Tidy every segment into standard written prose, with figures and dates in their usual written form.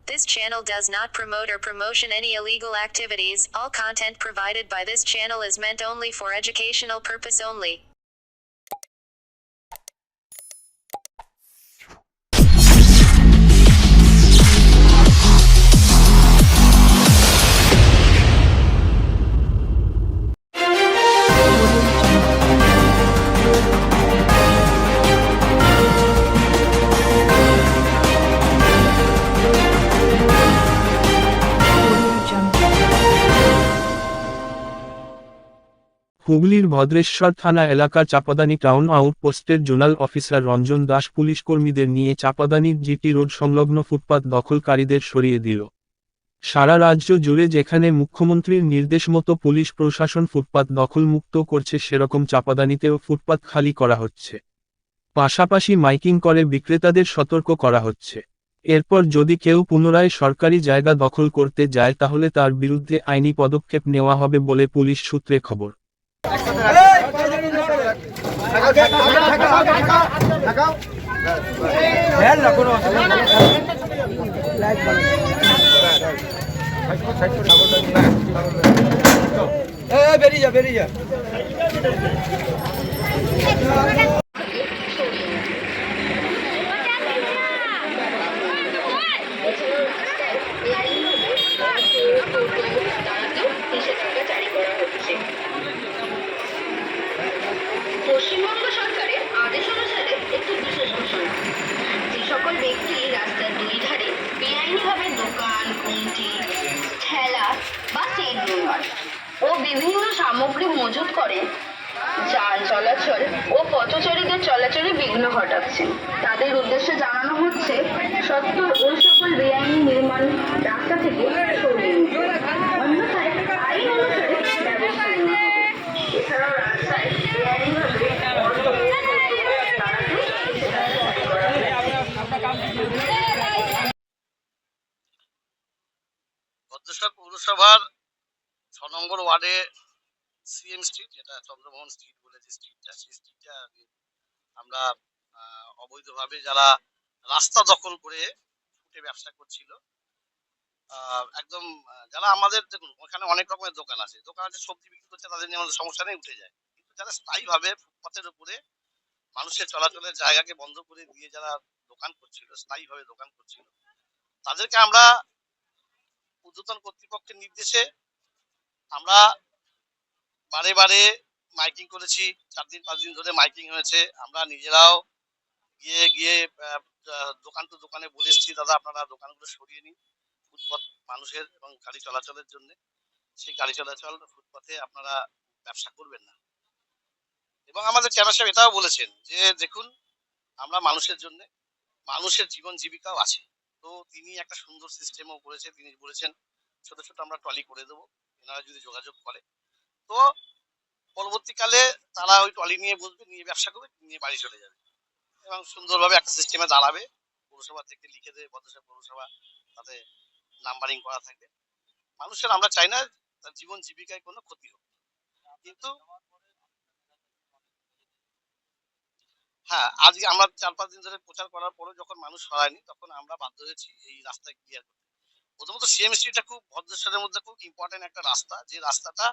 This channel does not promote or promotion any illegal activities. All content provided by this channel is meant only for educational purpose only. হুগলির ভদ্রেশ্বর থানা এলাকার Chapdani town আউটপোস্টের zonal officer Ranjan Das police কর্মীদের নিয়ে চাপাদানির GT road সংলগ্ন ফুটপাত দখলকারীদের সরিয়ে দিল। সারা রাজ্য জুড়ে যেখানে মুখ্যমন্ত্রীর নির্দেশ মতো পুলিশ প্রশাসন ফুটপাত দখলমুক্ত করছে, সেরকম চাপাদানিতেও ফুটপাত খালি করা হচ্ছে। পাশাপাশি মাইকিং করে বিক্রেতাদের সতর্ক করা হচ্ছে। এরপর যদি কেউ পুনরায় সরকারি জায়গা দখল করতে যায় তাহলে তার বিরুদ্ধে আইনি পদক্ষেপ নেওয়া হবে বলে পুলিশ সূত্রে খবর। বেরিয়ে যা পশ্চিমবঙ্গ সরকারের আদেশ অনুসারে একটি বিশেষ ঘোষণা। যে সকল ব্যক্তি রাস্তার দুই ধারে বেআইনিভাবে দোকান, গুমটি, ঠেলা বা সেট নির্মাণ ও বিভিন্ন সামগ্রী মজুত করে যান চলাচল ও পথচারীদের চলাচলে বিঘ্ন ঘটাচ্ছেন, তাদের উদ্দেশ্যে জানানো হচ্ছে সত্তর ওই সকল বেআইনি নির্মাণ রাস্তা থেকে সরিয়ে নিতে, অন্যথায় আইন অনুসারে ব্যবস্থা নেওয়া হবে। এছাড়াও রাস্তায় বেআইনিভাবে ভদ্রেশ্বর পৌরসভার 6 নম্বর ওয়ার্ডে সিএম স্ট্রিট, যেটা চন্দ্রমোহন স্ট্রিট বলে যে স্ট্রিটটা, সেই স্ট্রিটটা আমরা অবৈধভাবে যারা রাস্তা দখল করে ফুটে ব্যবসা করছিল, একদম যারা আমাদের দেখুন ওখানে অনেক রকমের দোকান আছে, সবজি বিক্রি করছে, তাদের নিয়ে আমাদের সমস্যা নেই, উঠে যায়। কিন্তু যারা স্থায়ীভাবে ফুটপাতের উপরে মানুষের চলাচলের জায়গাকে বন্ধ করে দিয়ে যারা দোকান করছিল, স্থায়ীভাবে দোকান করছিল, তাদেরকে আমরা ঊর্ধ্বতন কর্তৃপক্ষের নির্দেশে আমরা বারে বারে মাইকিং করেছি। 4 দিন 5 দিন ধরে মাইকিং হয়েছে। আমরা নিজেরাও গিয়ে গিয়ে দোকান তো দোকানে বলে এসেছি, দাদা আপনারা দোকানগুলো সরিয়ে নিন ফুটপাত মানুষের এবং গাড়ি চলাচলের জন্য। সেই গাড়ি চলাচল ফুটপাতে আপনারা ব্যবসা করবেন না। এবং আমাদের চেয়ারম্যান সাহেব এটাও বলেছেন যে দেখুন, আমরা মানুষের জন্য, মানুষের জীবন জীবিকাও আছে, তো তিনি একটা সুন্দর সিস্টেমও করেছে। তিনি বলেছেন ছোট ছোট আমরা ট্রলি করে দেবো, এনারা যদি যোগাযোগ করে। তো পরবর্তীকালে তারা ওই ট্রলি নিয়ে বসবে, নিয়ে ব্যবসা করবে, নিয়ে বাড়ি চলে যাবে এবং সুন্দরভাবে একটা সিস্টেমে দাঁড়াবে। পৌরসভা থেকে লিখে দেবে, ভদ্রেশ্বর পৌরসভা, তাতে নাম্বারিং করা থাকবে। মানুষের আমরা চাই না তার জীবন জীবিকায় কোনো ক্ষতি হোক। কিন্তু হ্যাঁ, আজকে আমরা 4-5 দিন ধরে প্রচার করার পরে যখন মানুষ সরায়নি, তখন আমরা বাধ্য হয়েছি এই রাস্তায় ক্লিয়ার করতে। প্রথমত সিএম স্ট্রিটটা খুব ভদ্রেশ্বরের মধ্যে খুব ইম্পর্টেন্ট একটা রাস্তা, যে রাস্তাটা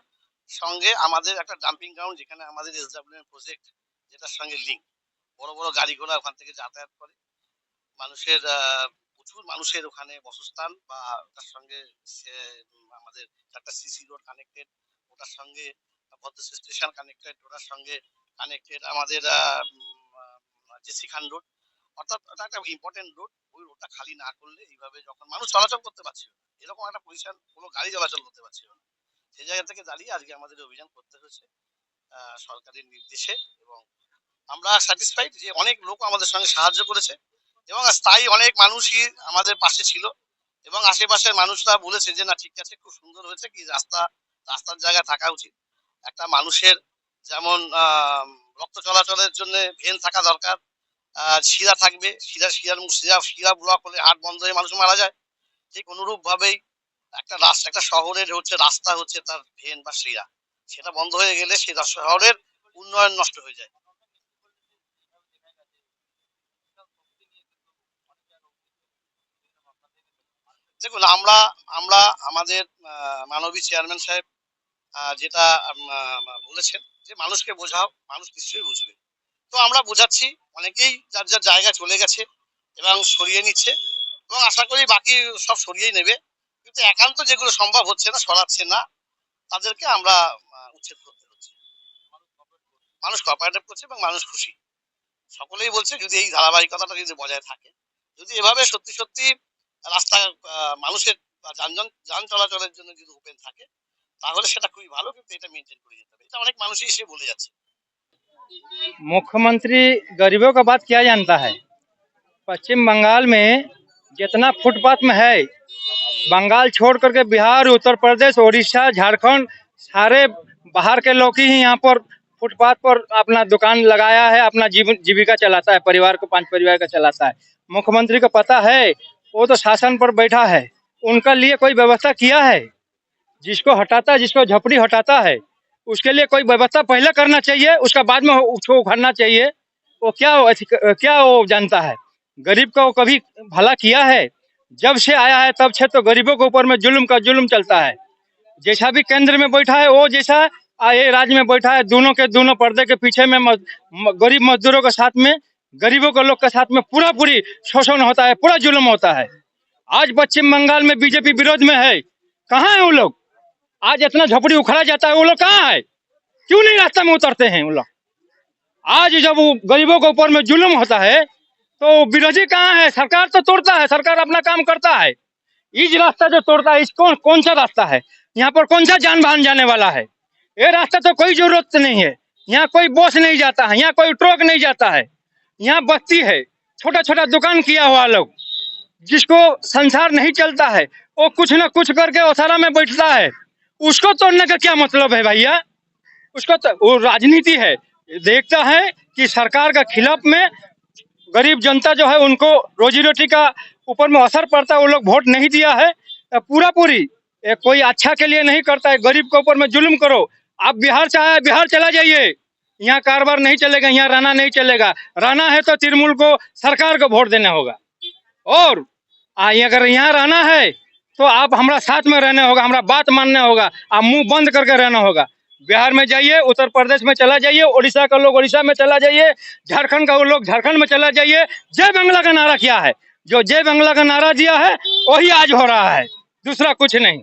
সঙ্গে আমাদের একটা ডাম্পিং গ্রাউন্ড, যেখানে আমাদের এসডব্লিউএম প্রজেক্ট, যেটার সঙ্গে লিঙ্ক। বড় বড় গাড়ি ঘোড়া ওখান থেকে যাতায়াত করে, মানুষের প্রচুর মানুষের ওখানে বসস্থান, বা তার সঙ্গে আমাদের একটা সিসি রোড কানেক্টেড, ওটার সঙ্গে ভদ্রেশ্বর স্টেশন কানেক্টেড, ওটার সঙ্গে কানেক্টেড আমাদের জেসি খান রোড। অর্থাৎ এটা একটা ইম্পর্টেন্ট রোড। ওই রোডটা খালি না করলে এইভাবে যখন মানুষ চলাচল করতে পারছিল, এরকম একটা পজিশন, কোনো গাড়ি চলাচল করতে পারছিল না, সেই জায়গা থেকে দাঁড়িয়ে আজকে আমাদের অভিযান করতে হয়েছে সরকারের নির্দেশে। এবং আমরা স্যাটিসফাইড যে অনেক লোক আমাদের সঙ্গে সাহায্য করেছে এবং স্থায়ী অনেক মানুষই আমাদের পাশে ছিল, এবং আশেপাশের মানুষরা বলেছে যে না ঠিক আছে, খুব সুন্দর হয়েছে, কি রাস্তার জায়গায় থাকা উচিত। একটা মানুষের যেমন রক্ত চলাচলের জন্য ভেন থাকা দরকার, শিরা থাকবে, শিরা ব্লক হলে হার্ট বন্ধ হয়ে মানুষ মারা যায়, ঠিক অনুরূপ ভাবেই একটা শহরের হচ্ছে রাস্তা হচ্ছে তার ভেন বা শিরা, সেটা বন্ধ হয়ে গেলে সেই শহরের উন্নয়ন নষ্ট হয়ে যায়। দেখুন আমরা আমরা আমাদের মাননীয় চেয়ারম্যান সাহেব যেটা বলেছেন যে মানুষকে বোঝাও, মানুষ নিশ্চয়ই বুঝবে। তো আমরা বোঝাচ্ছি, অনেকেই যার যার জায়গায় চলে গেছে এবং সরিয়ে নিচ্ছে এবং আশা করি বাকি সব সরিয়েই নেবে। কিন্তু একান্ত যেগুলো সম্ভব হচ্ছে না, সরাচ্ছে না, তাদেরকে আমরা উচ্ছেদ করতে হচ্ছে। মানুষ কোঅপারেটিভ করছে এবং মানুষ খুশি, সকলেই বলছে যদি এই ধারাবাহিকতাটা যদি বজায় থাকে, যদি এভাবে সত্যি সত্যি রাস্তা মানুষের যান চলাচলের জন্য যদি ওপেন থাকে, তাহলে সেটা খুবই ভালো। কিন্তু এটা মেনটেন করে যেতে হবে, এটা অনেক মানুষই এসে বলে যাচ্ছে। मुख्यमंत्री गरीबों का बात क्या जानता है। पश्चिम बंगाल में जितना फुटपाथ में है, बंगाल छोड़ करके बिहार, उत्तर प्रदेश, उड़ीसा, झारखंड, सारे बाहर के लोग ही यहाँ पर फुटपाथ पर अपना दुकान लगाया है, अपना जीविका चलाता है, परिवार को 5 परिवार का चलाता है। मुख्यमंत्री को पता है, वो तो शासन पर बैठा है, उनका लिए कोई व्यवस्था किया है। जिसको हटाता है, जिसको झोपड़ी हटाता है, उसके लिए कोई व्यवस्था पहले करना चाहिए, उसका बाद में उसको उखाड़ना चाहिए। वो क्या वो जानता है। गरीब का वो कभी भला किया है? जब से आया है तब से तो गरीबों के ऊपर में जुल्म का जुल्म चलता है। जैसा भी केंद्र में बैठा है, वो जैसा ये राज्य में बैठा है, दोनों के दोनों पर्दे के पीछे में गरीब मजदूरों के साथ में, गरीबों के लोग के साथ में पूरी शोषण होता है, पूरा जुल्म होता है। आज पश्चिम बंगाल में बीजेपी विरोध में है, कहाँ है वो लोग? आज इतना झोपड़ी उखड़ा जाता है, वो लोग कहाँ है? क्यों नहीं रास्ते में उतरते हैं वो लोग? आज जब वो गरीबों के ऊपर में जुल्म होता है तो विरोधी कहाँ है? सरकार तो तोड़ता है, सरकार अपना काम करता है। इस रास्ता जो तोड़ता है, इस कौन सा रास्ता है? यहाँ पर कौन सा जान बान जाने वाला है? ये रास्ता तो कोई जरूरत नहीं है। यहाँ कोई बस नहीं जाता है, यहाँ कोई ट्रक नहीं जाता है, यहाँ बस्ती है, छोटा छोटा दुकान किया हुआ लोग, जिसको संसार नहीं चलता है, वो कुछ न कुछ करके ओसारा में बैठता है। उसको तोड़ने का क्या मतलब है भैया? उसको तो वो राजनीति है, देखता है कि सरकार का खिलाफ में गरीब जनता जो है उनको रोजी रोटी का ऊपर में असर पड़ता है, वो लोग वोट नहीं दिया है। पूरी कोई अच्छा के लिए नहीं करता है, गरीब के ऊपर में जुल्म करो। आप बिहार से आए, बिहार चला जाइए, यहाँ कारोबार नहीं चलेगा, यहाँ रहना नहीं चलेगा। रहना है तो तृणमूल को, सरकार को वोट देना होगा। और अगर यहाँ रहना है तो आप हमारा साथ में रहना होगा, हमारा बात मानना होगा, आप मुंह बंद करके रहना होगा। बिहार में जाइए, उत्तर प्रदेश में चला जाइए, उड़ीसा का लोग उड़ीसा में चला जाइए, झारखंड का वो लोग झारखंड में चला जाइए। जय बांग्ला का नारा किया है, जो जय बांग्ला का नारा दिया है वही आज हो रहा है, दूसरा कुछ नहीं।